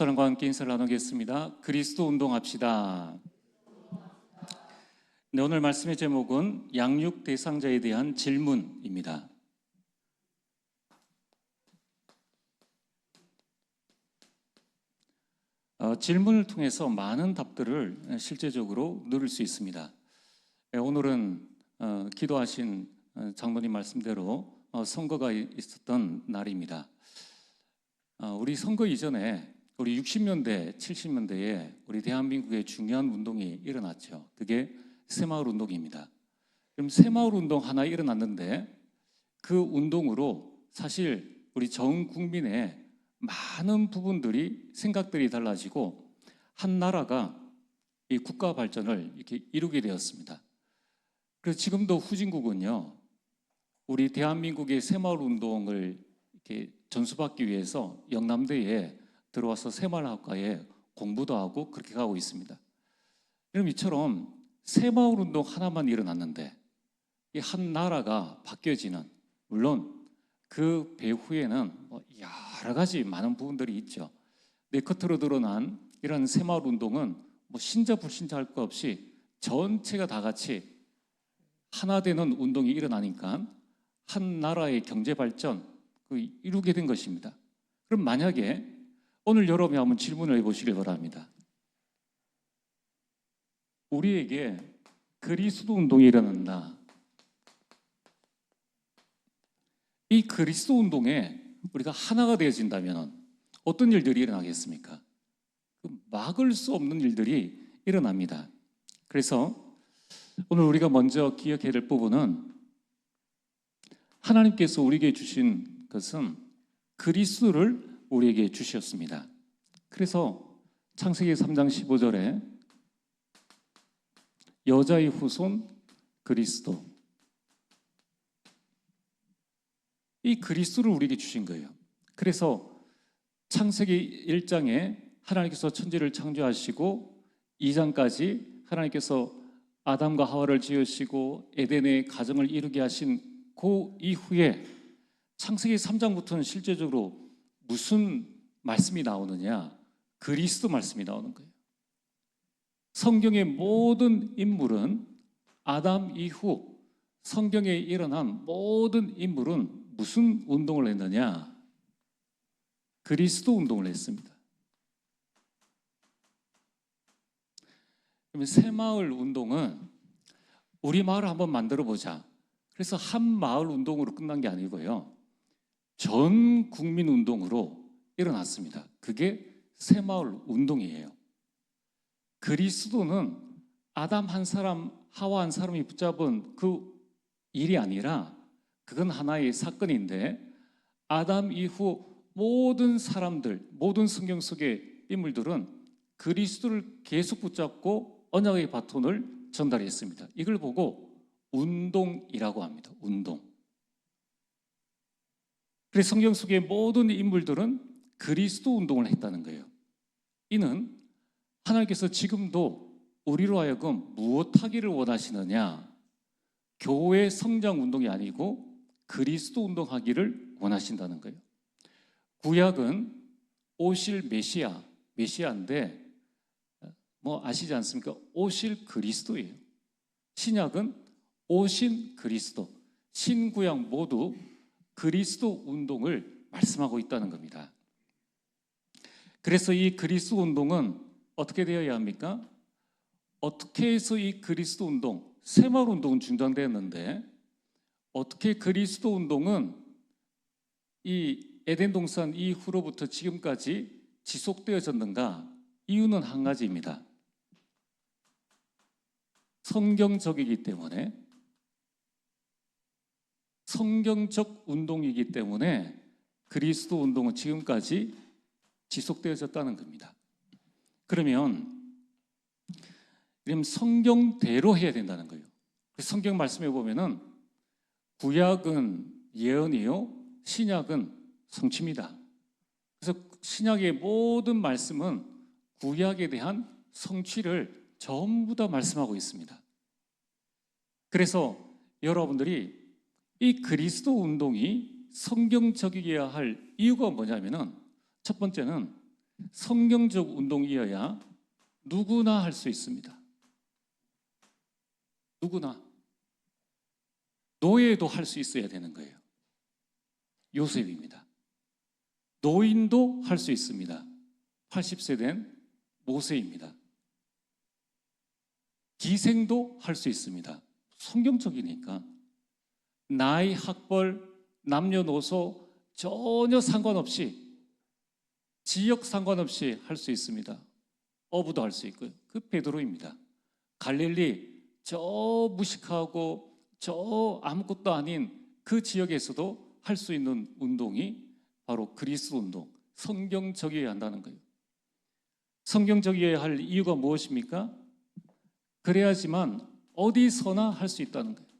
사랑과 함께 인사를 나누겠습니다. 그리스도 운동합시다. 네, 오늘 말씀의 제목은 양육 대상자에 대한 질문입니다. 질문을 통해서 많은 답들을 실제적으로 누릴 수 있습니다. 오늘은 기도하신 장로님 말씀대로 선거가 있었던 날입니다. 우리 선거 이전에 우리 60년대, 70년대에 우리 대한민국에 중요한 운동이 일어났죠. 그게 새마을 운동입니다. 그럼 새마을 운동 하나 일어났는데 그 운동으로 사실 우리 전 국민의 많은 부분들이 생각들이 달라지고 한 나라가 이 국가 발전을 이렇게 이루게 되었습니다. 그래서 지금도 후진국은요, 우리 대한민국의 새마을 운동을 이렇게 전수받기 위해서 영남대에 들어와서 새마을학과에 공부도 하고 그렇게 가고 있습니다. 그럼 이처럼 새마을 운동 하나만 일어났는데 이 한 나라가 바뀌어지는, 물론 그 배후에는 여러 가지 많은 부분들이 있죠. 내 겉으로 드러난 이런 새마을 운동은 신자 불신자 할 것 없이 전체가 다 같이 하나 되는 운동이 일어나니까 한 나라의 경제 발전 이루게 된 것입니다. 그럼 만약에 오늘 여러분이 한번 질문을 해보시길 바랍니다. 우리에게 그리스도 운동이 일어난다. 이 그리스도 운동에 우리가 하나가 되어진다면 어떤 일들이 일어나겠습니까? 막을 수 없는 일들이 일어납니다. 그래서 오늘 우리가 먼저 기억해야 될 부분은 하나님께서 우리에게 주신 것은 그리스도를 우리에게 주셨습니다. 그래서 창세기 3장 15절에 여자의 후손 그리스도, 이 그리스도를 우리에게 주신 거예요. 그래서 창세기 1장에 하나님께서 천지를 창조하시고 2장까지 하나님께서 아담과 하와를 지으시고 에덴의 가정을 이루게 하신 그 이후에 창세기 3장부터는 실제적으로 무슨 말씀이 나오느냐? 그리스도 말씀이 나오는 거예요. 성경의 모든 인물은 아담 이후 성경에 일어난 모든 인물은 무슨 운동을 했느냐? 그리스도 운동을 했습니다. 그러면 새마을 운동은 우리 마을을 한번 만들어 보자. 그래서 한 마을 운동으로 끝난 게 아니고요, 전 국민 운동으로 일어났습니다. 그게 새마을 운동이에요. 그리스도는 아담 한 사람, 하와 한 사람이 붙잡은 그 일이 아니라 그건 하나의 사건인데, 아담 이후 모든 사람들, 모든 성경 속의 인물들은 그리스도를 계속 붙잡고 언약의 바톤을 전달했습니다. 이걸 보고 운동이라고 합니다. 운동. 그래서 성경 속의 모든 인물들은 그리스도 운동을 했다는 거예요. 이는 하나님께서 지금도 우리로 하여금 무엇하기를 원하시느냐? 교회 성장 운동이 아니고 그리스도 운동하기를 원하신다는 거예요. 구약은 오실 메시아인데 아시지 않습니까? 오실 그리스도예요. 신약은 오신 그리스도, 신구약 모두 그리스도 운동을 말씀하고 있다는 겁니다. 그래서 이 그리스도 운동은 어떻게 되어야 합니까? 어떻게 해서 이 그리스도 운동, 새마을 운동은 중단되었는데 어떻게 그리스도 운동은 이 에덴 동산 이후로부터 지금까지 지속되어졌는가? 이유는 한 가지입니다. 성경적이기 때문에, 성경적 운동이기 때문에 그리스도 운동은 지금까지 지속되어졌다는 겁니다. 그러면 성경대로 해야 된다는 거예요. 성경 말씀에 보면은 구약은 예언이요, 신약은 성취입니다. 그래서 신약의 모든 말씀은 구약에 대한 성취를 전부 다 말씀하고 있습니다. 그래서 여러분들이 이 그리스도 운동이 성경적이어야 할 이유가 뭐냐면은, 첫 번째는 성경적 운동이어야 누구나 할 수 있습니다. 누구나. 노예도 할 수 있어야 되는 거예요. 요셉입니다. 노인도 할 수 있습니다. 80세 된 모세입니다. 기생도 할 수 있습니다. 성경적이니까. 나이, 학벌, 남녀노소 전혀 상관없이, 지역 상관없이 할 수 있습니다. 어부도 할 수 있고요. 그 베드로입니다. 갈릴리 저 무식하고 저 아무것도 아닌 그 지역에서도 할 수 있는 운동이 바로 그리스도 운동, 성경적이어야 한다는 거예요. 성경적이어야 할 이유가 무엇입니까? 그래야지만 어디서나 할 수 있다는 거예요.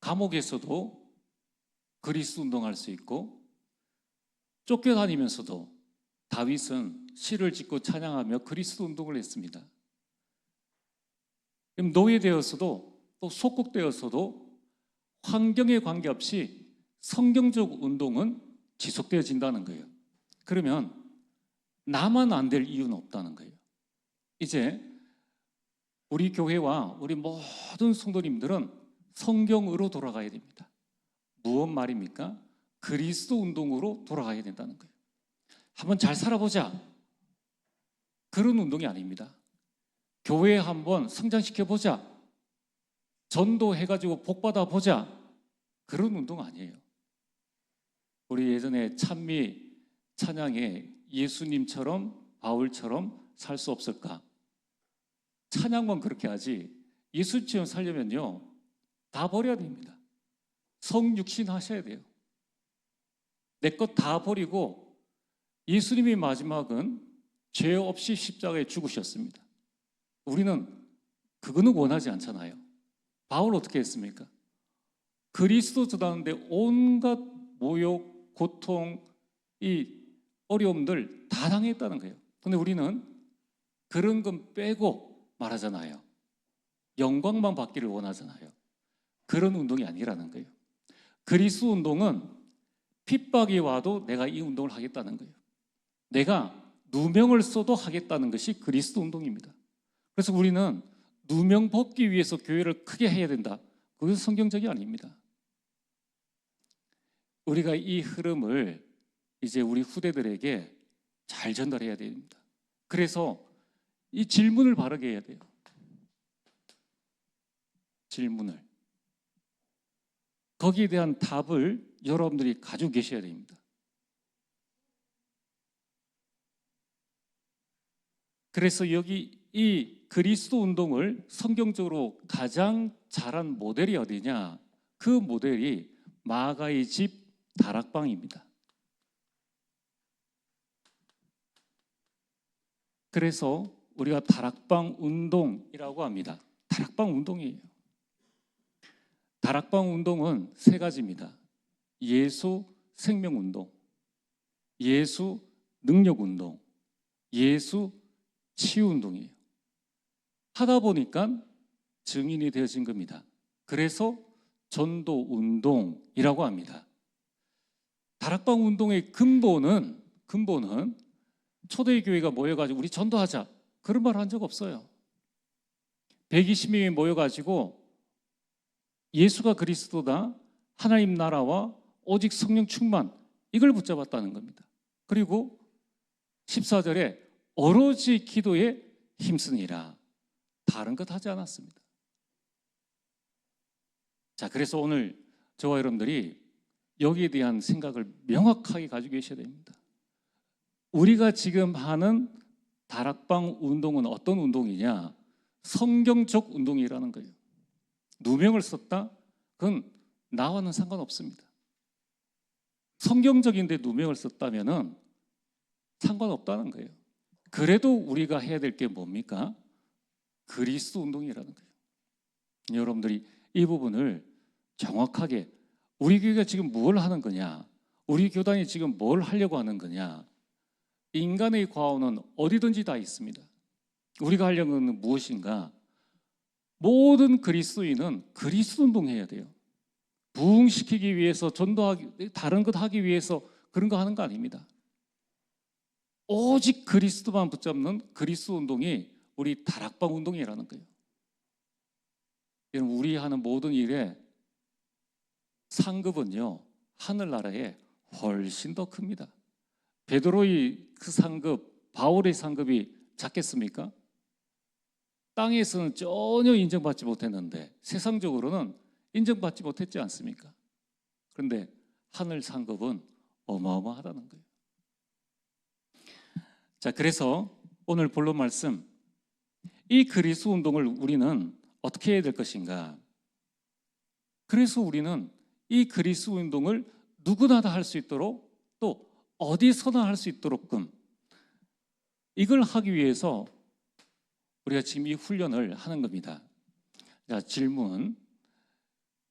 감옥에서도 그리스도 운동할 수 있고, 쫓겨다니면서도 다윗은 시를 짓고 찬양하며 그리스도 운동을 했습니다. 노예되어서도 또 속국되어서도 환경에 관계없이 성경적 운동은 지속되어진다는 거예요. 그러면 나만 안 될 이유는 없다는 거예요. 이제 우리 교회와 우리 모든 성도님들은 성경으로 돌아가야 됩니다. 무엇 말입니까? 그리스도 운동으로 돌아가야 된다는 거예요. 한번 잘 살아보자, 그런 운동이 아닙니다. 교회 한번 성장시켜보자, 전도해가지고 복받아보자, 그런 운동 아니에요. 우리 예전에 찬미 찬양에 예수님처럼 바울처럼 살 수 없을까? 찬양만 그렇게 하지 예수처럼 살려면요 다 버려야 됩니다. 성육신 하셔야 돼요. 내 것 다 버리고 예수님이 마지막은 죄 없이 십자가에 죽으셨습니다. 우리는 그거는 원하지 않잖아요. 바울 어떻게 했습니까? 그리스도 전하는데 온갖 모욕, 고통, 이 어려움들 다 당했다는 거예요. 근데 우리는 그런 건 빼고 말하잖아요. 영광만 받기를 원하잖아요. 그런 운동이 아니라는 거예요. 그리스도 운동은 핍박이 와도 내가 이 운동을 하겠다는 거예요. 내가 누명을 써도 하겠다는 것이 그리스도 운동입니다. 그래서 우리는 누명 벗기 위해서 교회를 크게 해야 된다. 그건 성경적이 아닙니다. 우리가 이 흐름을 이제 우리 후대들에게 잘 전달해야 됩니다. 그래서 이 질문을 바르게 해야 돼요. 질문을. 거기에 대한 답을 여러분들이 가지고 계셔야 됩니다. 그래서 여기 이 그리스도 운동을 성경적으로 가장 잘한 모델이 어디냐? 그 모델이 마가의 집 다락방입니다. 그래서 우리가 다락방 운동이라고 합니다. 다락방 운동이에요. 다락방 운동은 세 가지입니다. 예수 생명 운동, 예수 능력 운동, 예수 치유 운동이에요. 하다 보니까 증인이 되어진 겁니다. 그래서 전도 운동이라고 합니다. 다락방 운동의 근본은 초대교회가 모여가지고 우리 전도하자, 그런 말 한 적 없어요. 120명이 모여가지고 예수가 그리스도다, 하나님 나라와 오직 성령 충만, 이걸 붙잡았다는 겁니다. 그리고 14절에 오로지 기도에 힘쓰니라, 다른 것 하지 않았습니다. 자, 그래서 오늘 저와 여러분들이 여기에 대한 생각을 명확하게 가지고 계셔야 됩니다. 우리가 지금 하는 다락방 운동은 어떤 운동이냐? 성경적 운동이라는 거예요. 누명을 썼다? 그건 나와는 상관없습니다. 성경적인데 누명을 썼다면은 상관없다는 거예요. 그래도 우리가 해야 될 게 뭡니까? 그리스도 운동이라는 거예요. 여러분들이 이 부분을 정확하게, 우리 교회가 지금 뭘 하는 거냐, 우리 교단이 지금 뭘 하려고 하는 거냐, 인간의 과오는 어디든지 다 있습니다. 우리가 하려는 건 무엇인가? 모든 그리스도인은 그리스도 운동해야 돼요. 부흥시키기 위해서 전도하기, 다른 것 하기 위해서 그런 거 하는 거 아닙니다. 오직 그리스도만 붙잡는 그리스도 운동이 우리 다락방 운동이라는 거예요. 여러분, 우리 하는 모든 일에 상급은요, 하늘나라에 훨씬 더 큽니다. 베드로의 그 상급, 바울의 상급이 작겠습니까? 땅에서는 전혀 인정받지 못했는데 세상적으로는 인정받지 못했지 않습니까? 그런데 하늘 상급은 어마어마하다는 거예요. 자, 그래서 오늘 본론 말씀, 이 그리스도 운동을 우리는 어떻게 해야 될 것인가? 그래서 우리는 이 그리스도 운동을 누구나 다 할 수 있도록, 또 어디서나 할 수 있도록끔, 이걸 하기 위해서 우리가 지금 이 훈련을 하는 겁니다. 자, 질문.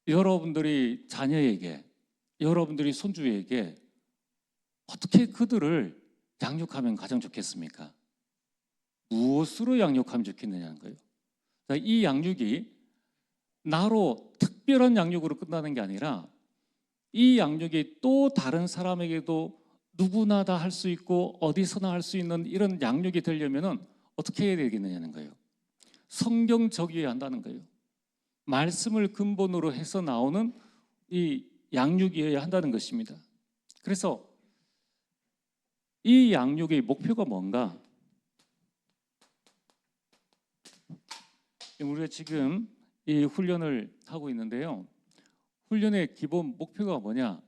여러분들이 자녀에게, 여러분들이 손주에게 어떻게 그들을 양육하면 가장 좋겠습니까? 무엇으로 양육하면 좋겠느냐는 거예요. 자, 이 양육이 나로 특별한 양육으로 끝나는 게 아니라 이 양육이 또 다른 사람에게도 누구나 다 할 수 있고 어디서나 할 수 있는 이런 양육이 되려면은 어떻게 해야 되겠느냐는 거예요. 성경적이어야 한다는 거예요. 말씀을 근본으로 해서 나오는 이 양육이어야 한다는 것입니다. 그래서 이 양육의 목표가 뭔가? 우리가 지금 이 훈련을 하고 있는데요. 훈련의 기본 목표가 뭐냐?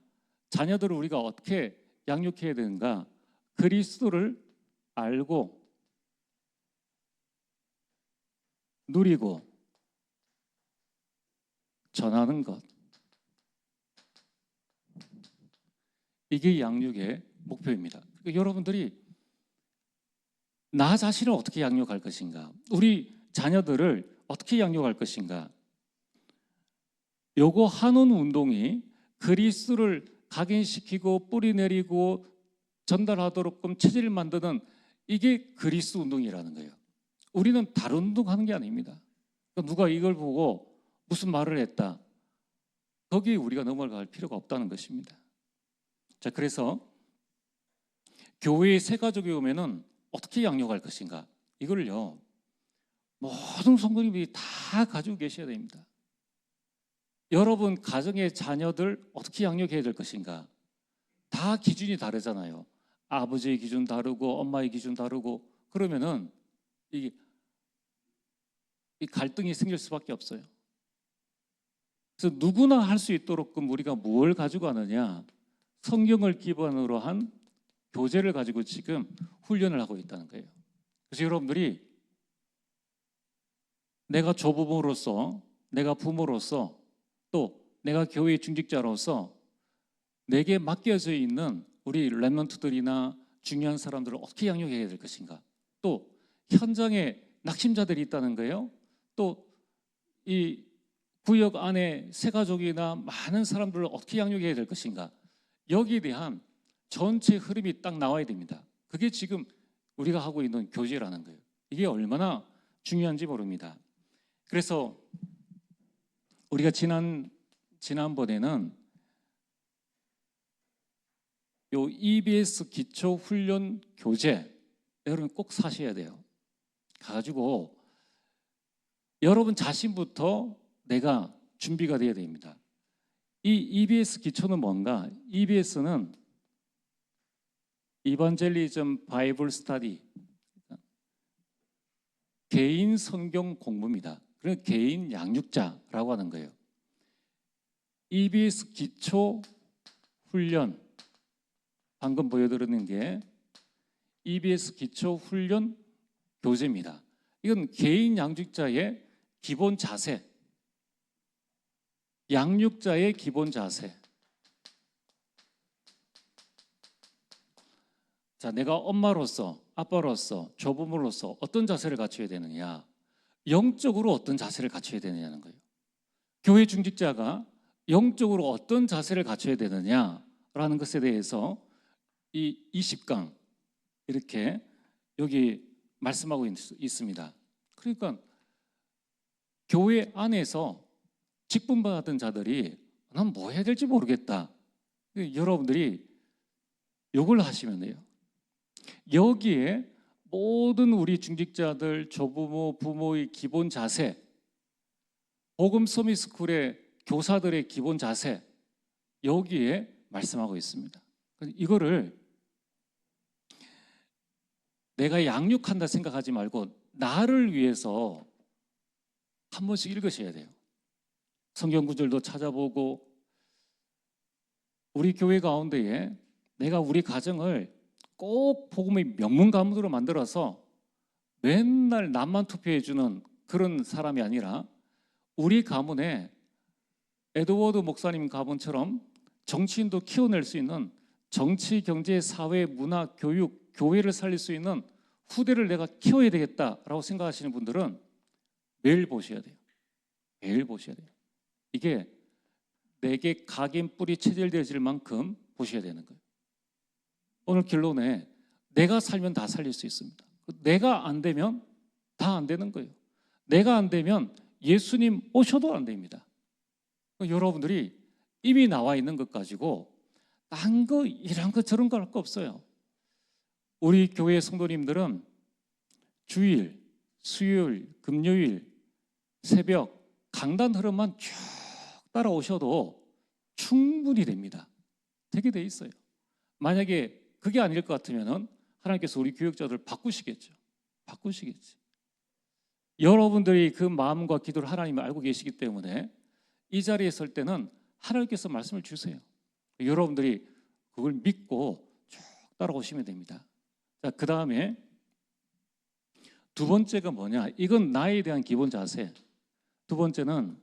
자녀들을 우리가 어떻게 양육해야 되는가? 그리스도를 알고 누리고 전하는 것. 이게 양육의 목표입니다. 그러니까 여러분들이 나 자신을 어떻게 양육할 것인가? 우리 자녀들을 어떻게 양육할 것인가? 요거 하는 운동이 그리스도를 각인시키고 뿌리내리고 전달하도록끔 체질을 만드는 이게 그리스도 운동이라는 거예요. 우리는 다른 운동하는 게 아닙니다. 그러니까 누가 이걸 보고 무슨 말을 했다, 거기에 우리가 넘어갈 필요가 없다는 것입니다. 자, 그래서 교회의 새 가족이 오면은 어떻게 양육할 것인가? 이걸요, 모든 성도님들이 다 가지고 계셔야 됩니다. 여러분 가정의 자녀들 어떻게 양육해야 될 것인가? 다 기준이 다르잖아요. 아버지의 기준 다르고 엄마의 기준 다르고 그러면은 이 갈등이 생길 수밖에 없어요. 그래서 누구나 할 수 있도록 우리가 뭘 가지고 하느냐? 성경을 기반으로 한 교재를 가지고 지금 훈련을 하고 있다는 거예요. 그래서 여러분들이 내가 조부모로서, 내가 부모로서, 또 내가 교회의 중직자로서 내게 맡겨져 있는 우리 렘넌트들이나 중요한 사람들을 어떻게 양육해야 될 것인가? 또 현장에 낙심자들이 있다는 거예요. 또 이 구역 안에 새가족이나 많은 사람들을 어떻게 양육해야 될 것인가? 여기에 대한 전체 흐름이 딱 나와야 됩니다. 그게 지금 우리가 하고 있는 교제라는 거예요. 이게 얼마나 중요한지 모릅니다. 그래서 우리가 지난번에는 요 EBS 기초 훈련 교재 여러분 꼭 사셔야 돼요. 가지고 여러분 자신부터 내가 준비가 돼야 됩니다. 이 EBS 기초는 뭔가? EBS는 이반젤리즘 바이블 스터디, 개인 성경 공부입니다. 그래서 개인 양육자라고 하는 거예요. EBS 기초 훈련, 방금 보여드리는 게 EBS 기초 훈련 교재입니다. 이건 개인 양육자의 기본 자세, 양육자의 기본 자세. 자, 내가 엄마로서, 아빠로서, 조부모로서 어떤 자세를 갖춰야 되느냐, 영적으로 어떤 자세를 갖춰야 되느냐는 거예요. 교회 중직자가 영적으로 어떤 자세를 갖춰야 되느냐라는 것에 대해서 이 20강 이렇게 여기 말씀하고 있습니다. 그러니까 교회 안에서 직분받은 자들이 난 뭐 해야 될지 모르겠다. 여러분들이 욕을 하시면 돼요. 여기에 모든 우리 중직자들, 조부모, 부모의 기본 자세, 복음 서밋스쿨의 교사들의 기본 자세, 여기에 말씀하고 있습니다. 이거를 내가 양육한다 생각하지 말고 나를 위해서 한 번씩 읽으셔야 돼요. 성경 구절도 찾아보고, 우리 교회 가운데에 내가 우리 가정을 꼭 복음의 명문 가문으로 만들어서 맨날 남만 투표해 주는 그런 사람이 아니라, 우리 가문에 에드워드 목사님 가문처럼 정치인도 키워낼 수 있는 정치, 경제, 사회, 문화, 교육, 교회를 살릴 수 있는 후대를 내가 키워야 되겠다라고 생각하시는 분들은 매일 보셔야 돼요. 매일 보셔야 돼요. 이게 내게 각인 뿌리 체질되어질 만큼 보셔야 되는 거예요. 오늘 결론에 내가 살면 다 살릴 수 있습니다. 내가 안 되면 다 안 되는 거예요. 내가 안 되면 예수님 오셔도 안 됩니다. 여러분들이 이미 나와 있는 것 가지고 딴 거 이런 거 저런 거 할 거 없어요. 우리 교회 성도님들은 주일, 수요일, 금요일, 새벽 강단 흐름만 쭉 따라오셔도 충분히 됩니다. 되게 돼 있어요. 만약에 그게 아닐 것 같으면 하나님께서 우리 교육자들 바꾸시겠죠. 바꾸시겠지. 여러분들이 그 마음과 기도를 하나님이 알고 계시기 때문에 이 자리에 설 때는 하나님께서 말씀을 주세요. 여러분들이 그걸 믿고 쭉 따라오시면 됩니다. 자, 그 다음에 두 번째가 뭐냐? 이건 나에 대한 기본 자세. 두 번째는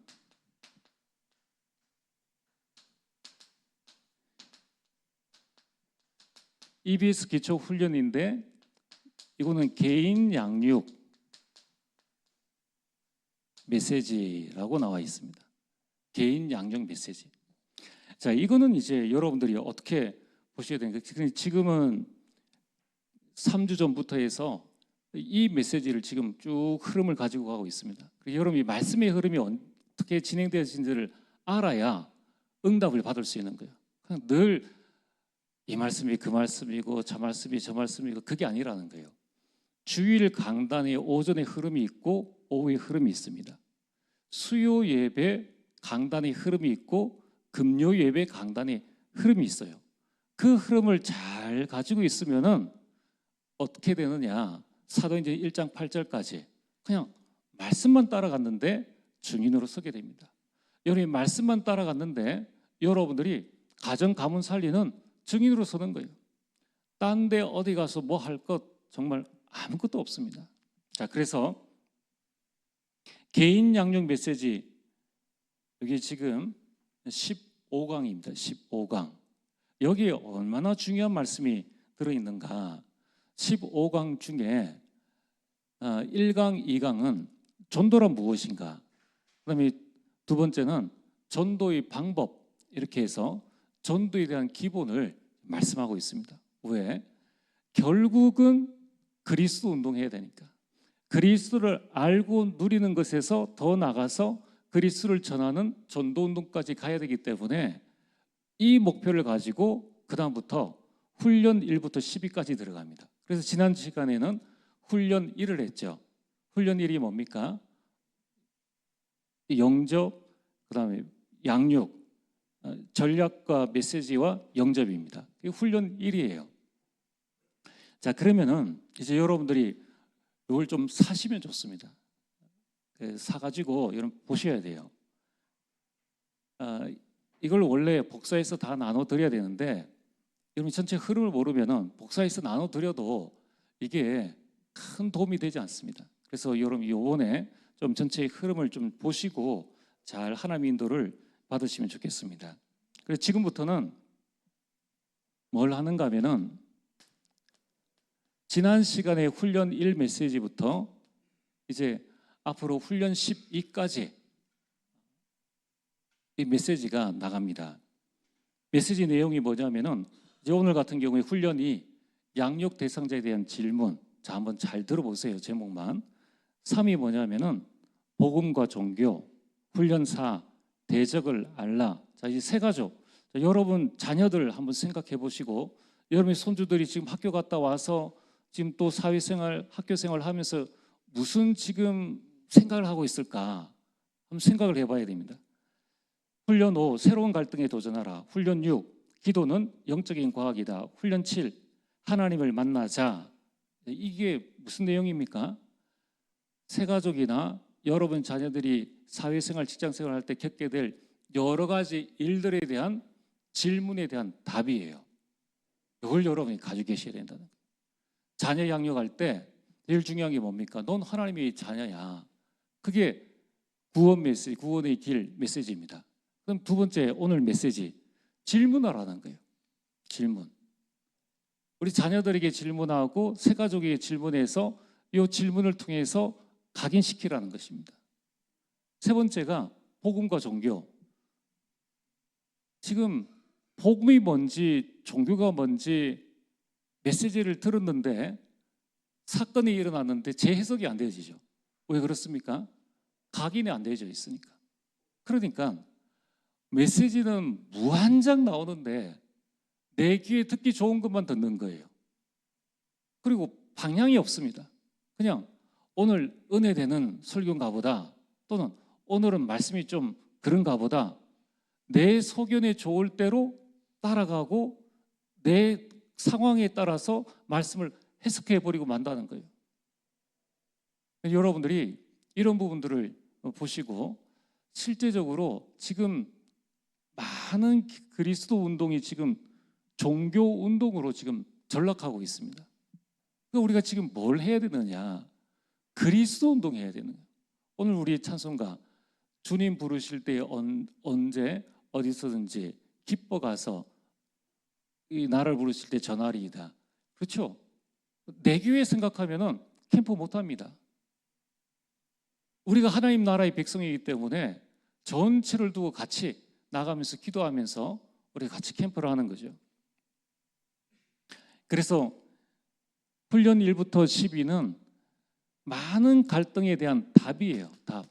EBS 기초 훈련인데, 이거는 개인 양육 메시지라고 나와 있습니다. 개인 양육 메시지. 자, 이거는 이제 여러분들이 어떻게 보셔야 되는가? 지금은 3주 전부터 해서 이 메시지를 지금 쭉 흐름을 가지고 가고 있습니다. 여러분이 말씀의 흐름이 어떻게 진행되어진지를 알아야 응답을 받을 수 있는 거예요. 그냥 늘 이 말씀이 그 말씀이고 저 말씀이 저 말씀이고 그게 아니라는 거예요. 주일 강단의 오전의 흐름이 있고 오후의 흐름이 있습니다. 수요 예배 강단의 흐름이 있고 금요 예배 강단의 흐름이 있어요. 그 흐름을 잘 가지고 있으면은 어떻게 되느냐? 사도행전 1장 8절까지 그냥 말씀만 따라갔는데 증인으로 서게 됩니다. 여러분이 말씀만 따라갔는데 여러분들이 가정 가문 살리는 증인으로 서는 거예요. 딴 데 어디 가서 뭐 할 것 정말 아무것도 없습니다. 자, 그래서 개인 양육 메시지, 여기 지금 15강입니다. 15강. 여기에 얼마나 중요한 말씀이 들어있는가. 15강 중에 1강, 2강은 전도란 무엇인가. 그 다음에 두 번째는 전도의 방법, 이렇게 해서 전도에 대한 기본을 말씀하고 있습니다. 왜? 결국은 그리스도 운동해야 되니까. 그리스도를 알고 누리는 것에서 더 나가서 그리스도를 전하는 전도 운동까지 가야 되기 때문에 이 목표를 가지고 그 다음부터 훈련 1부터 12까지 들어갑니다. 그래서 지난 시간에는 훈련 1을 했죠. 훈련 1이 뭡니까? 영접, 그 다음에 양육, 전략과 메시지와 영접입니다. 훈련 1이에요. 자, 그러면은 이제 여러분들이 이걸 좀 사시면 좋습니다. 사가지고 여러분 보셔야 돼요. 이걸 원래 복사해서 다 나눠드려야 되는데 여러분 전체 흐름을 모르면은 복사해서 나눠드려도 이게 큰 도움이 되지 않습니다. 그래서 여러분 이번에 좀 전체의 흐름을 좀 보시고 잘 하나님의 인도를 받으시면 좋겠습니다. 그래서 지금부터는 뭘 하는가 하면은 지난 시간에 훈련 1 메시지부터 이제 앞으로 훈련 12까지 이 메시지가 나갑니다. 메시지 내용이 뭐냐면은 이제 오늘 같은 경우에 훈련이 양육 대상자에 대한 질문. 자, 한번 잘 들어보세요. 제목만. 3이 뭐냐면은 복음과 종교, 훈련 4, 대적을 알라, 자, 이제 세 가족, 자, 여러분 자녀들 한번 생각해 보시고, 여러분의 손주들이 지금 학교 갔다 와서 지금 또 사회생활, 학교생활 하면서 무슨 지금 생각을 하고 있을까? 한번 생각을 해봐야 됩니다. 훈련 5, 새로운 갈등에 도전하라. 훈련 6, 기도는 영적인 과학이다. 훈련 7, 하나님을 만나자. 이게 무슨 내용입니까? 새 가족이나 여러분 자녀들이 사회생활, 직장생활 할 때 겪게 될 여러 가지 일들에 대한 질문에 대한 답이에요. 이걸 여러분이 가지고 계셔야 된다는 거예요. 자녀 양육할 때 제일 중요한 게 뭡니까? 넌 하나님의 자녀야. 그게 구원 메시지, 구원의 길 메시지입니다. 그럼 두 번째 오늘 메시지, 질문하라는 거예요. 질문. 우리 자녀들에게 질문하고 새 가족에게 질문해서 이 질문을 통해서 각인시키라는 것입니다. 세 번째가 복음과 종교. 지금 복음이 뭔지 종교가 뭔지 메시지를 들었는데 사건이 일어났는데 재해석이 안 되어지죠. 왜 그렇습니까? 각인이 안 되어져 있으니까. 그러니까 메시지는 무한정 나오는데 내 귀에 듣기 좋은 것만 듣는 거예요. 그리고 방향이 없습니다. 그냥 오늘 은혜되는 설교인가 보다, 또는 오늘은 말씀이 좀 그런가 보다, 내 소견에 좋을 대로 따라가고 내 상황에 따라서 말씀을 해석해 버리고 만다는 거예요. 여러분들이 이런 부분들을 보시고 실제적으로 지금 많은 그리스도 운동이 지금 종교 운동으로 지금 전락하고 있습니다. 그러니까 우리가 지금 뭘 해야 되느냐? 그리스도 운동해야 되는 거예요. 오늘 우리 찬송가 주님 부르실 때 언제 어디서든지 기뻐 가서 이 나를 부르실 때 전하리이다. 그렇죠? 내 교회 생각하면은 캠프 못 합니다. 우리가 하나님 나라의 백성이기 때문에 전체를 두고 같이 나가면서 기도하면서 우리 같이 캠프를 하는 거죠. 그래서 훈련 1부터 12는 많은 갈등에 대한 답이에요. 답.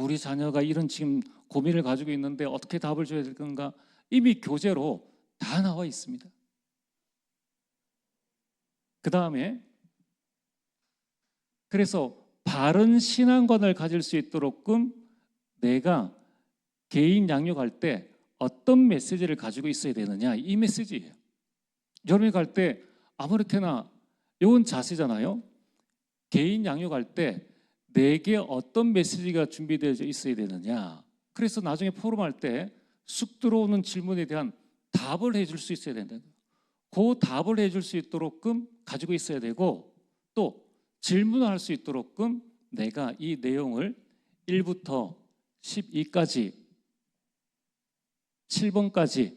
우리 자녀가 이런 지금 고민을 가지고 있는데 어떻게 답을 줘야 될 건가? 이미 교재로 다 나와 있습니다. 그 다음에 그래서 바른 신앙관을 가질 수 있도록끔 내가 개인 양육할 때 어떤 메시지를 가지고 있어야 되느냐, 이 메시지예요. 여름에 갈 때 아무렇게나, 이건 자세잖아요. 개인 양육할 때 내게 어떤 메시지가 준비되어 있어야 되느냐. 그래서 나중에 포럼할 때 쑥 들어오는 질문에 대한 답을 해줄 수 있어야 된다. 그 답을 해줄 수 있도록끔 가지고 있어야 되고, 또 질문을 할 수 있도록끔 내가 이 내용을 1부터 12까지 7번까지를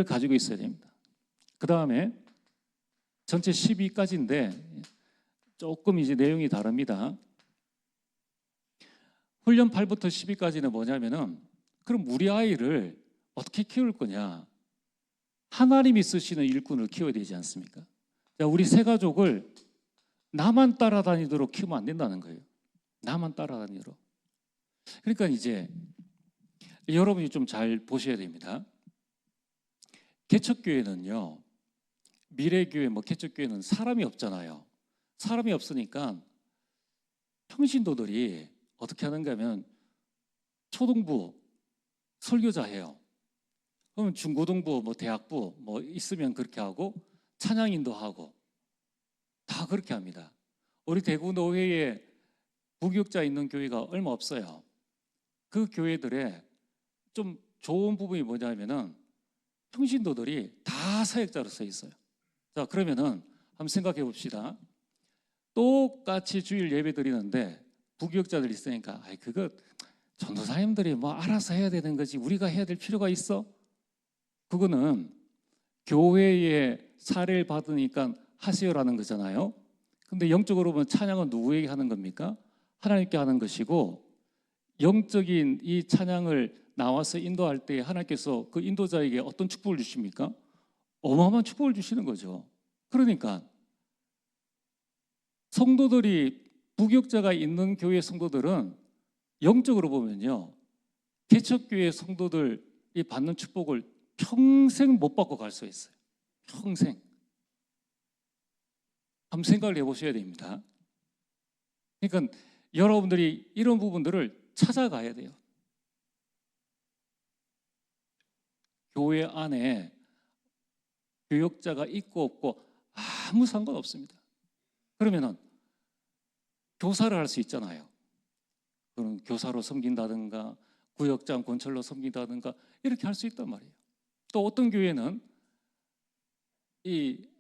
가지고 있어야 됩니다. 그 다음에 전체 12까지인데 조금 이제 내용이 다릅니다. 훈련 8부터 12까지는 뭐냐면은, 그럼 우리 아이를 어떻게 키울 거냐? 하나님이 쓰시는 일꾼을 키워야 되지 않습니까? 자, 우리 새 가족을 나만 따라다니도록 키우면 안 된다는 거예요. 나만 따라다니도록. 그러니까 이제 여러분이 좀 잘 보셔야 됩니다. 개척교회는요, 미래교회, 개척교회는 사람이 없잖아요. 사람이 없으니까 평신도들이 어떻게 하는가 하면 초등부 설교자 해요. 그러면 중고등부, 대학부 있으면 그렇게 하고, 찬양인도 하고, 다 그렇게 합니다. 우리 대구 노회에 부교육자 있는 교회가 얼마 없어요. 그 교회들의 좀 좋은 부분이 뭐냐면은 평신도들이 다 사역자로 서 있어요. 자, 그러면은 한번 생각해 봅시다. 똑같이 주일 예배 드리는데 부교육자들이 있으니까 그거 전도사님들이 알아서 해야 되는 거지 우리가 해야 될 필요가 있어? 그거는 교회의 사례를 받으니까 하세요라는 거잖아요. 근데 영적으로 보면 찬양은 누구에게 하는 겁니까? 하나님께 하는 것이고, 영적인 이 찬양을 나와서 인도할 때 하나님께서 그 인도자에게 어떤 축복을 주십니까? 어마어마한 축복을 주시는 거죠. 그러니까 성도들이 부교육자가 있는 교회 성도들은 영적으로 보면요, 개척교회 성도들이 받는 축복을 평생 못 받고 갈 수 있어요. 평생. 한번 생각을 해보셔야 됩니다. 그러니까 여러분들이 이런 부분들을 찾아가야 돼요. 교회 안에 교역자가 있고 없고 아무 상관없습니다. 그러면은 교사를 할 수 있잖아요. 그럼 교사로 섬긴다든가 구역장 권철로 섬긴다든가 이렇게 할 수 있단 말이에요. 또 어떤 교회는 그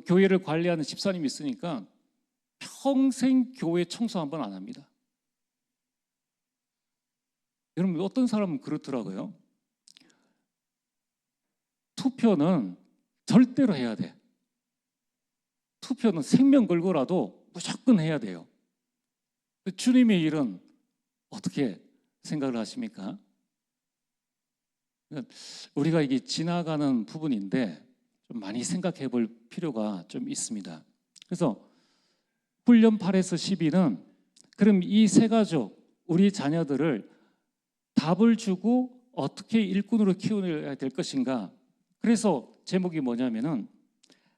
교회를 관리하는 집사님이 있으니까 평생 교회 청소 한 번 안 합니다. 여러분, 어떤 사람은 그렇더라고요. 투표는 절대로 해야 돼. 투표는 생명 걸고라도 무조건 해야 돼요. 주님의 일은 어떻게 생각을 하십니까? 우리가 이게 지나가는 부분인데 좀 많이 생각해 볼 필요가 좀 있습니다. 그래서 훈련 8에서 12는 그럼 이 세 가족, 우리 자녀들을 답을 주고 어떻게 일꾼으로 키워야 될 것인가. 그래서 제목이 뭐냐면은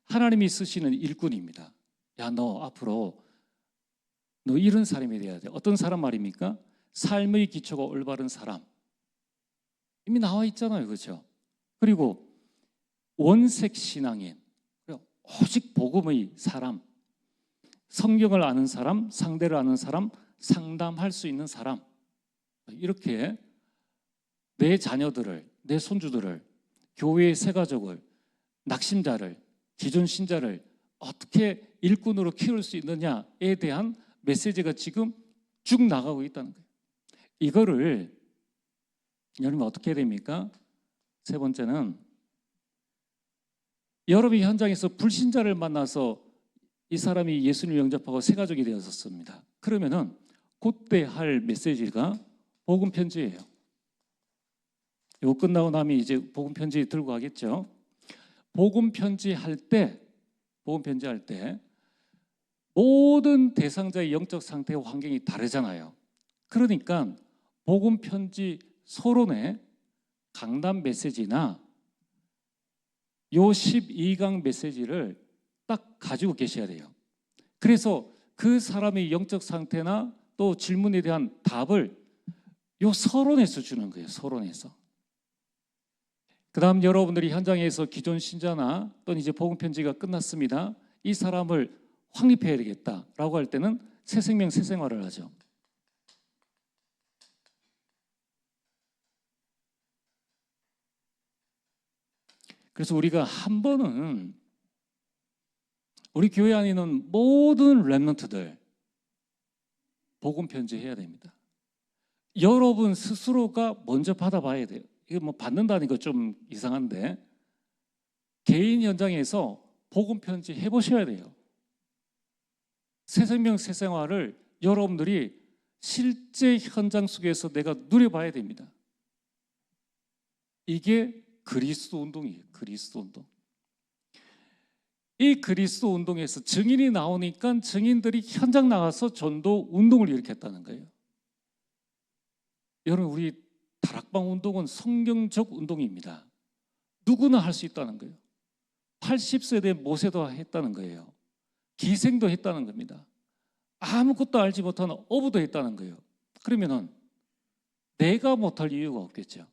하나님이 쓰시는 일꾼입니다. 야, 너 앞으로 너 이런 사람이 돼야 돼. 어떤 사람 말입니까? 삶의 기초가 올바른 사람. 이미 나와 있잖아요. 그렇죠? 그리고 원색 신앙인, 오직 복음의 사람, 성경을 아는 사람, 상대를 아는 사람, 상담할 수 있는 사람. 이렇게 내 자녀들을, 내 손주들을, 교회의 새 가족을, 낙심자를, 기존 신자를 어떻게 일꾼으로 키울 수 있느냐에 대한 메시지가 지금 쭉 나가고 있다는 거예요. 이거를 여러분 어떻게 해야 됩니까? 세 번째는 여러분이 현장에서 불신자를 만나서 이 사람이 예수님을 영접하고 새 가족이 되었습니다. 그러면은 그때 할 메시지가 복음 편지예요. 이거 끝나고 나면 이제 복음 편지 들고 가겠죠. 복음 편지 할 때 모든 대상자의 영적 상태와 환경이 다르잖아요. 그러니까 복음 편지 서론에 강단 메시지나 요 12강 메시지를 딱 가지고 계셔야 돼요. 그래서 그 사람의 영적 상태나 또 질문에 대한 답을 요 서론에서 주는 거예요. 서론에서. 그 다음 여러분들이 현장에서 기존 신자나 또는 이제 복음 편지가 끝났습니다. 이 사람을 확립해야 되겠다라고 할 때는 새 생명, 새 생활을 하죠. 그래서 우리가 한 번은 우리 교회 안에 있는 모든 렘넌트들 복음 편지 해야 됩니다. 여러분 스스로가 먼저 받아봐야 돼요. 이거 뭐 받는다는 거 좀 이상한데 개인 현장에서 복음 편지 해보셔야 돼요. 새 생명 새 생활을 여러분들이 실제 현장 속에서 내가 누려봐야 됩니다. 이게 그리스도 운동이에요. 그리스도 운동. 이 그리스도 운동에서 증인이 나오니까 증인들이 현장 나가서 전도 운동을 일으켰다는 거예요. 여러분, 우리 다락방 운동은 성경적 운동입니다. 누구나 할 수 있다는 거예요. 80세대 모세도 했다는 거예요. 기생도 했다는 겁니다. 아무것도 알지 못하는 어부도 했다는 거예요. 그러면은 내가 못할 이유가 없겠죠.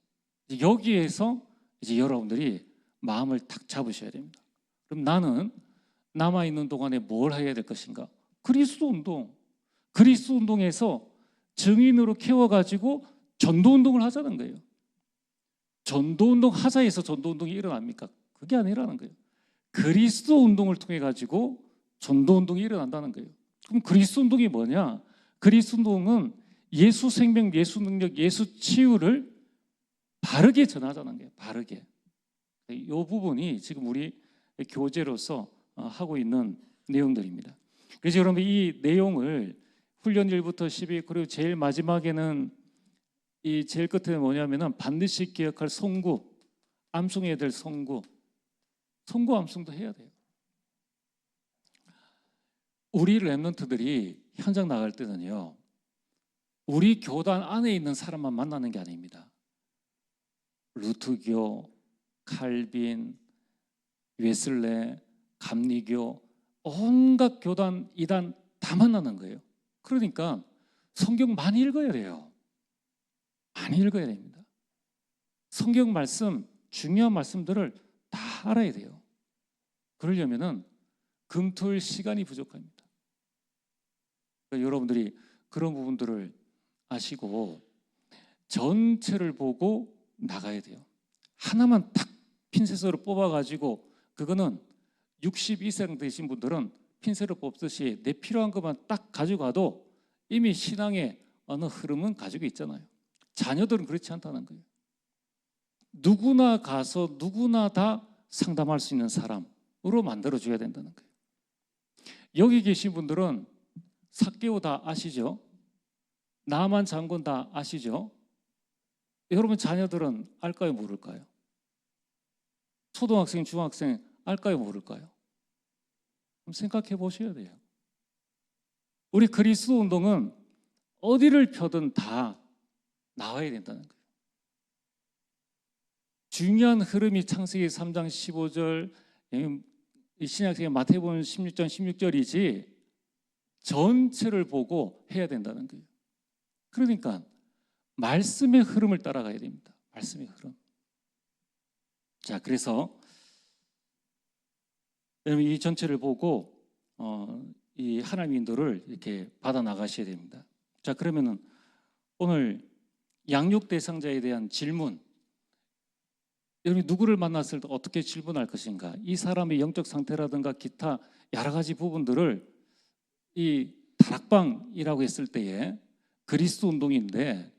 여기에서 이제 여러분들이 마음을 탁 잡으셔야 됩니다. 그럼 나는 남아있는 동안에 뭘 해야 될 것인가? 그리스도 운동. 그리스도 운동에서 증인으로 키워가지고 전도 운동을 하자는 거예요. 전도 운동 하자 해서 전도 운동이 일어납니까? 그게 아니라는 거예요. 그리스도 운동을 통해 가지고 전도 운동이 일어난다는 거예요. 그럼 그리스도 운동이 뭐냐? 그리스도 운동은 예수 생명, 예수 능력, 예수 치유를 바르게 전하자는 거예요. 바르게. 이 부분이 지금 우리 교재로서 하고 있는 내용들입니다. 그래서 여러분 이 내용을 훈련 1부터 12 그리고 제일 마지막에는 이 제일 끝에는 뭐냐면은 반드시 기억할 송구, 암송해야 될 송구, 암송도 해야 돼요. 우리 랩런트들이 현장 나갈 때는요, 우리 교단 안에 있는 사람만 만나는 게 아닙니다. 루트교, 칼빈, 웨슬레, 감리교, 온갖 교단, 이단 다 만나는 거예요. 그러니까 성경 많이 읽어야 돼요. 많이 읽어야 됩니다. 성경 말씀, 중요한 말씀들을 다 알아야 돼요. 그러려면은 금토일 시간이 부족합니다. 그러니까 여러분들이 그런 부분들을 아시고 전체를 보고 나가야 돼요. 하나만 탁 핀셋으로 뽑아가지고, 그거는 62세 되신 분들은 핀셋을 뽑듯이 내 필요한 것만 딱 가져가도 이미 신앙의 어느 흐름은 가지고 있잖아요. 자녀들은 그렇지 않다는 거예요. 누구나 가서 누구나 다 상담할 수 있는 사람으로 만들어줘야 된다는 거예요. 여기 계신 분들은 삭개오 다 아시죠? 나만 장군 다 아시죠? 여러분 자녀들은 알까요, 모를까요? 초등학생, 중학생 알까요, 모를까요? 생각해 보셔야 돼요. 우리 그리스도 운동은 어디를 펴든 다 나와야 된다는 거예요. 중요한 흐름이 창세기 3장 15절, 신약성의 마태복음 16장 16절이지 전체를 보고 해야 된다는 거예요. 그러니까 말씀의 흐름을 따라가야 됩니다. 말씀의 흐름. 자, 그래서 여러분 이 전체를 보고 이 하나님의 인도를 이렇게 받아 나가셔야 됩니다. 자, 그러면은 오늘 양육 대상자에 대한 질문, 여러분이 누구를 만났을 때 어떻게 질문할 것인가, 이 사람의 영적 상태라든가 기타 여러 가지 부분들을 이 다락방이라고 했을 때에 그리스도 운동인데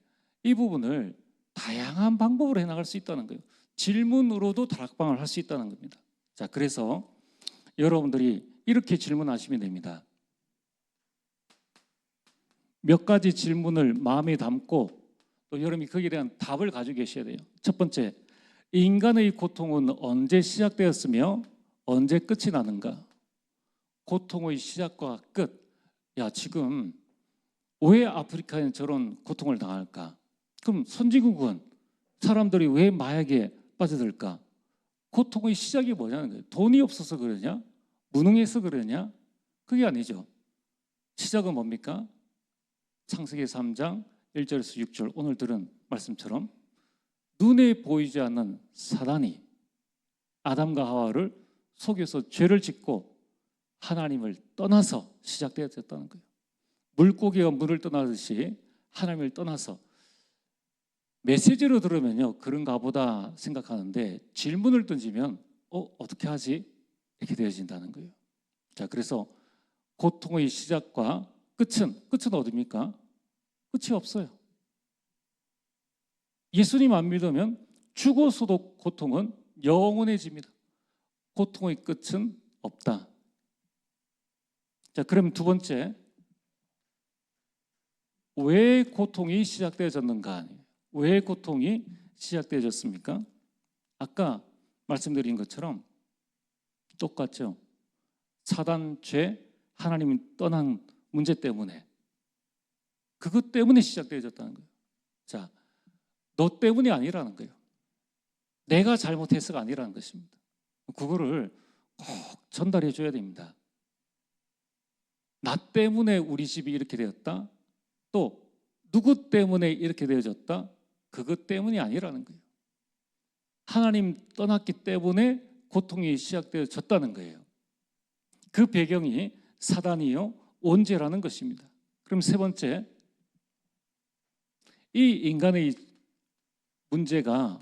이 부분을 다양한 방법으로 해나갈 수 있다는 거예요. 질문으로도 다락방을 할 수 있다는 겁니다. 자, 그래서 여러분들이 이렇게 질문하시면 됩니다. 몇 가지 질문을 마음에 담고 또 여러분이 거기에 대한 답을 가지고 계셔야 돼요. 첫 번째, 인간의 고통은 언제 시작되었으며 언제 끝이 나는가? 고통의 시작과 끝. 야, 지금 왜 아프리카에는 저런 고통을 당할까? 그럼 선진국은 사람들이 왜 마약에 빠져들까? 고통의 시작이 뭐냐는 거예요. 돈이 없어서 그러냐? 무능해서 그러냐? 그게 아니죠. 시작은 뭡니까? 창세기 3장 1절에서 6절 오늘 들은 말씀처럼 눈에 보이지 않는 사단이 아담과 하와를 속여서 죄를 짓고 하나님을 떠나서 시작되었다는 거예요. 물고기가 물을 떠나듯이 하나님을 떠나서, 메시지로 들으면요 그런가 보다 생각하는데 질문을 던지면 어떻게 하지? 이렇게 되어진다는 거예요. 자, 그래서 고통의 시작과 끝은 어디입니까? 끝이 없어요. 예수님 안 믿으면 죽어서도 고통은 영원해집니다. 고통의 끝은 없다. 자, 그럼 두 번째, 왜 고통이 시작되어졌는가? 왜 고통이 시작되어졌습니까? 아까 말씀드린 것처럼 똑같죠. 사단, 죄, 하나님이 떠난 문제 때문에, 그것 때문에 시작되어졌다는 거예요. 자, 너 때문이 아니라는 거예요. 내가 잘못해서가 아니라는 것입니다. 그거를 꼭 전달해 줘야 됩니다. 나 때문에 우리 집이 이렇게 되었다, 또 누구 때문에 이렇게 되어졌다, 그것 때문이 아니라는 거예요. 하나님 떠났기 때문에 고통이 시작되어졌다는 거예요. 그 배경이 사단이요 원죄라는 것입니다. 그럼 세 번째, 이 인간의 문제가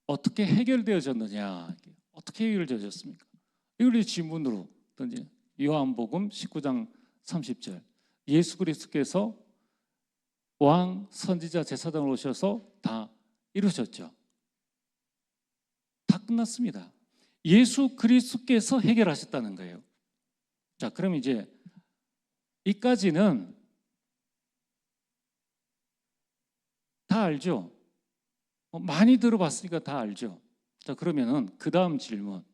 어떻게 해결되어졌느냐, 어떻게 해결되어졌습니까? 이걸 질문으로 던지. 요한복음 19장 30절, 예수 그리스도께서 왕, 선지자, 제사장으로 오셔서 다 이루셨죠. 다 끝났습니다. 예수 그리스도께서 해결하셨다는 거예요. 자, 그럼 이제 이까지는 다 알죠? 많이 들어봤으니까 다 알죠? 자, 그러면은 그 다음 질문.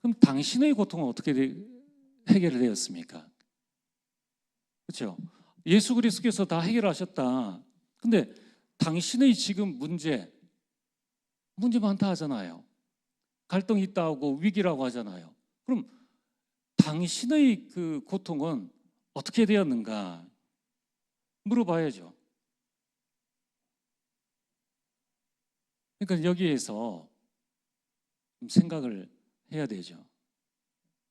그럼 당신의 고통은 어떻게 해결되었습니까? 그렇죠? 예수 그리스도께서 다 해결하셨다. 근데 당신의 지금 문제 많다 하잖아요. 갈등이 있다 하고 위기라고 하잖아요. 그럼 당신의 그 고통은 어떻게 되었는가 물어봐야죠. 그러니까 여기에서 좀 생각을 해야 되죠.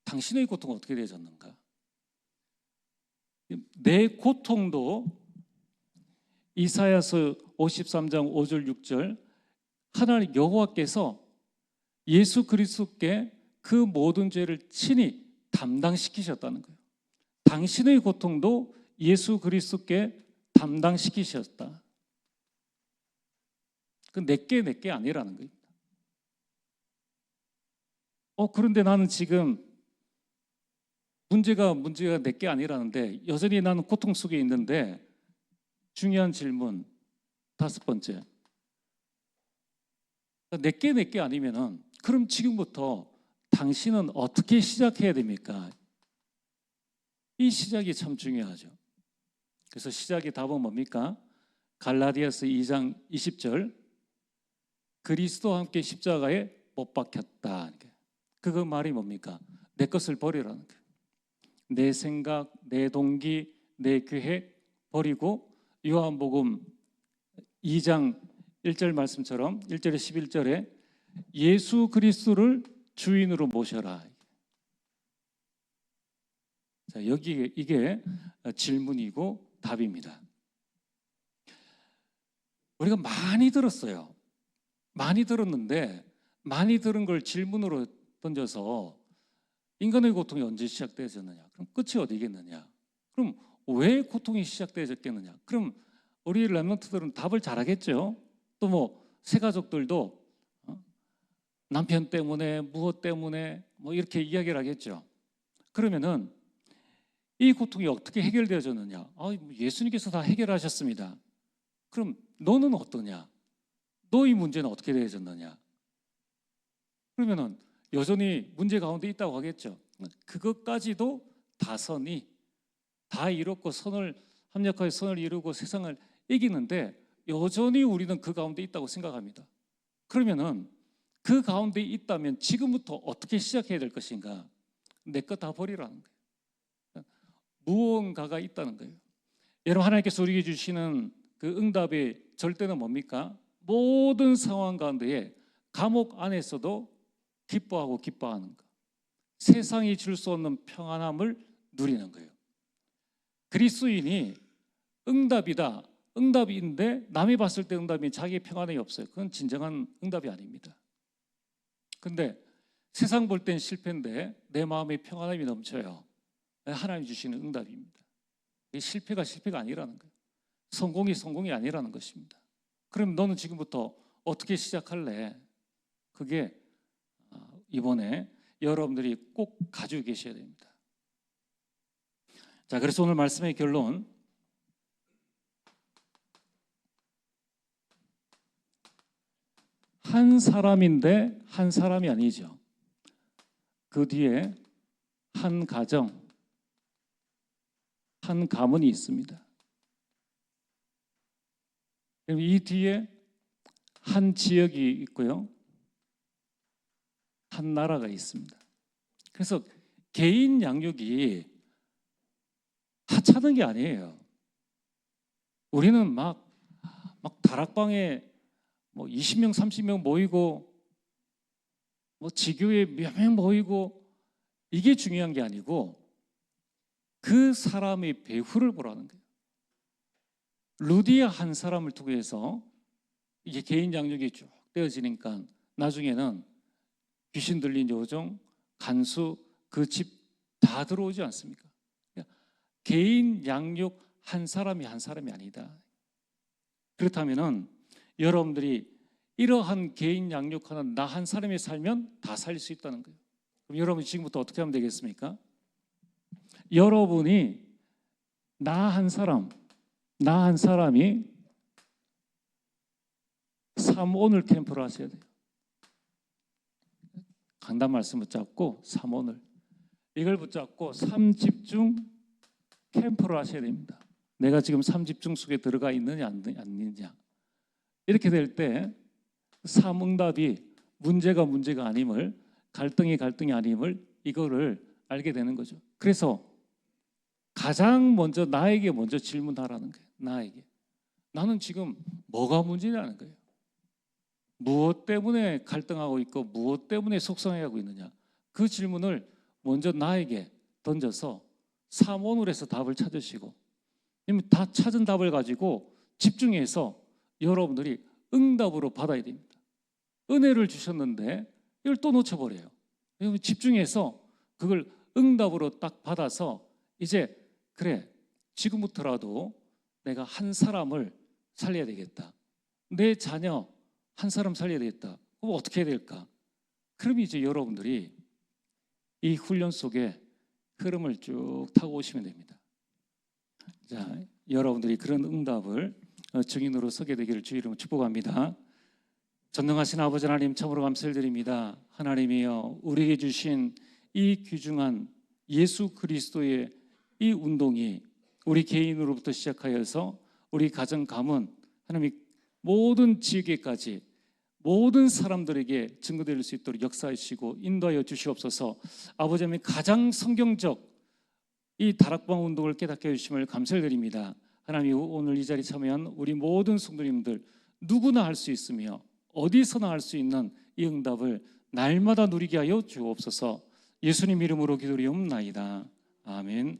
당신의 고통은 어떻게 되었는가? 내 고통도 이사야서 53장 5절 6절 하나님 여호와께서 예수 그리스도께 그 모든 죄를 친히 담당시키셨다는 거예요. 당신의 고통도 예수 그리스도께 담당시키셨다. 그 내게 아니라는 거예요. 그런데 나는 지금 문제가 내게 아니라는데 여전히 나는 고통 속에 있는데 중요한 질문 5번째. 내게 아니면은 그럼 지금부터 당신은 어떻게 시작해야 됩니까? 이 시작이 참 중요하죠. 그래서 시작의 답은 뭡니까? 갈라디아서 2장 20절 그리스도와 함께 십자가에 못 박혔다. 그거 말이 뭡니까? 내 것을 버리라는 거예요. 내 생각, 내 동기, 내 계획 버리고 요한복음 2장 1절 말씀처럼 1절에 11절에 예수 그리스도를 주인으로 모셔라. 자, 이게 질문이고 답입니다. 우리가 많이 들었어요. 많이 들었는데 많이 들은 걸 질문으로 던져서 인간의 고통이 언제 시작되었느냐? 그럼 끝이 어디겠느냐? 그럼 왜 고통이 시작되었겠느냐? 그럼 우리 랩런트들은 답을 잘하겠죠. 또 뭐 새 가족들도 남편 때문에 무엇 때문에 뭐 이렇게 이야기를 하겠죠. 그러면은 이 고통이 어떻게 해결되어졌느냐? 예수님께서 다 해결하셨습니다. 그럼 너는 어떠냐? 너의 문제는 어떻게 되어졌느냐? 그러면은 여전히 문제 가운데 있다고 하겠죠. 그것까지도 다선이 다 이뤘고 합력하여 선을 이루고 세상을 이기는데 여전히 우리는 그 가운데 있다고 생각합니다. 그러면은 그 가운데 있다면 지금부터 어떻게 시작해야 될 것인가? 내 것 다 버리라는 거예요. 무언가가 있다는 거예요. 여러분 하나님께서 우리에게 주시는 그 응답의 절대는 뭡니까? 모든 상황 가운데에 감옥 안에서도 기뻐하는 것. 세상이 줄 수 없는 평안함을 누리는 거예요. 그리스도인이 응답인데 남이 봤을 때 응답이 자기의 평안이 없어요. 그건 진정한 응답이 아닙니다. 근데 세상 볼 땐 실패인데 내 마음에 평안함이 넘쳐요. 하나님이 주시는 응답입니다. 실패가 아니라는 거예요. 성공이 아니라는 것입니다. 그럼 너는 지금부터 어떻게 시작할래? 그게 이번에 여러분들이 꼭 가지고 계셔야 됩니다. 자, 그래서 오늘 말씀의 결론, 한 사람인데 한 사람이 아니죠. 그 뒤에 한 가정, 한 가문이 있습니다. 이 뒤에 한 지역이 있고요, 한 나라가 있습니다. 그래서 개인 양육이 하찮은 게 아니에요. 우리는 막 다락방에 뭐 20명, 30명 모이고 뭐 지교에 몇 명 모이고 이게 중요한 게 아니고 그 사람의 배후를 보라는 거예요. 루디아 한 사람을 통해서 이게 개인 양육이 쭉 되어지니까 나중에는 귀신 들린 요정, 간수, 그 집 다 들어오지 않습니까? 개인 양육 한 사람이 아니다. 그렇다면은 여러분들이 이러한 개인 양육하는 나 한 사람이 살면 다 살릴 수 있다는 거예요. 그럼 여러분이 지금부터 어떻게 하면 되겠습니까? 여러분이 나 한 사람이 3오늘 캠프를 하셔야 돼요. 강단 말씀 붙잡고 3오늘 이걸 붙잡고 3집중 캠프를 하셔야 됩니다. 내가 지금 3집중 속에 들어가 있느냐 안 있느냐. 이렇게 될 때 3응답이 문제가 아님을, 갈등이 아님을 이거를 알게 되는 거죠. 그래서 가장 먼저 나에게 먼저 질문하라는 거예요. 나에게. 나는 지금 뭐가 문제냐는 거예요. 무엇 때문에 갈등하고 있고 무엇 때문에 속상해하고 있느냐. 그 질문을 먼저 나에게 던져서 3원울에서 답을 찾으시고, 다 찾은 답을 가지고 집중해서 여러분들이 응답으로 받아야 됩니다. 은혜를 주셨는데 이걸 또 놓쳐버려요. 집중해서 그걸 응답으로 딱 받아서 이제 그래, 지금부터라도 내가 한 사람을 살려야 되겠다. 내 자녀 한 사람 살려야 되겠다. 그럼 어떻게 해야 될까? 그럼 이제 여러분들이 이 훈련 속에 흐름을 쭉 타고 오시면 됩니다. 자, 여러분들이 그런 응답을 증인으로 서게 되기를 주의 이름으로 축복합니다. 전능하신 아버지 하나님, 참으로 감사를 드립니다. 하나님이여, 우리에게 주신 이 귀중한 예수 그리스도의 이 운동이 우리 개인으로부터 시작하여서 우리 가정, 가문, 하나님이 모든 지역에까지 모든 사람들에게 증거될 수 있도록 역사하시고 인도하여 주시옵소서. 아버지 하나님, 가장 성경적 이 다락방 운동을 깨닫게 해주심을 감사를 드립니다. 하나님, 오늘 이 자리에 참여한 우리 모든 성도님들 누구나 할 수 있으며 어디서나 할 수 있는 이 응답을 날마다 누리게 하여 주옵소서. 예수님 이름으로 기도리옵나이다. 아멘.